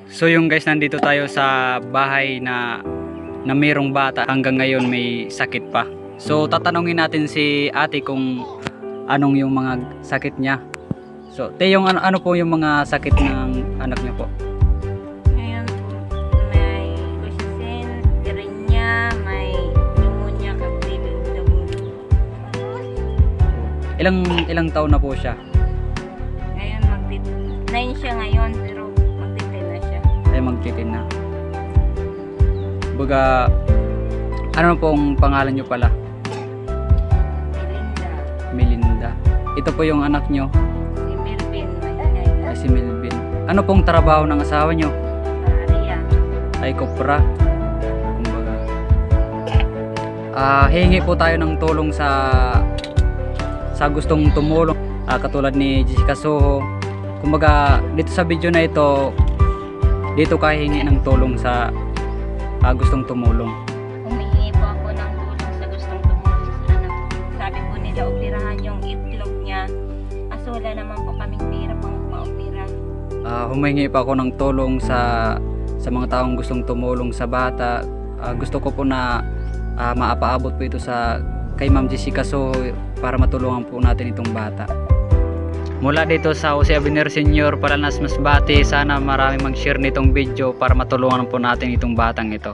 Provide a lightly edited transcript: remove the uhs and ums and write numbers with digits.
So yung guys, nandito tayo sa bahay na mayroong bata hanggang ngayon may sakit pa. So tatanungin natin si ate kung anong yung mga sakit niya. So te, yung ano po yung mga sakit ng anak niyo po? Ngayon po, may kusisen, tirenya, may pneumonia, kabibig sa bulo. Ilang taon na po siya? Ngayon magtit-9 siya ngayon, pero magtit-10 na siya. Ay magtitin na. Baga, ano pong pangalan niyo pala? Melinda, Melinda. Ito po yung anak niyo, si Melvin, ay si Melvin. Ano pong trabaho ng asawa niyo? Maria. Ay kopra. Kumbaga. Hihingi po tayo ng tulong sa gustong tumulong, katulad ni Jessica Soho. Kumbaga dito sa video na ito, dito ka hihingi ng tulong sa gustong tumulong. Humihingi po ako ng tulong sa gustong tumulong sa anak. Sabi po nila, operahan yung itlog niya. Kaso wala naman po kaming pera pang ma-opera. Humingi pa ako ng tulong sa mga taong gustong tumulong sa bata. Gusto ko po na maapaabot po ito sa kay Ma'am Jessica Soho para matulungan po natin itong bata. Mula dito sa Jose Avenir Senior, Paranas Masbate, sana marami mag-share nitong video para matulungan po natin itong batang ito.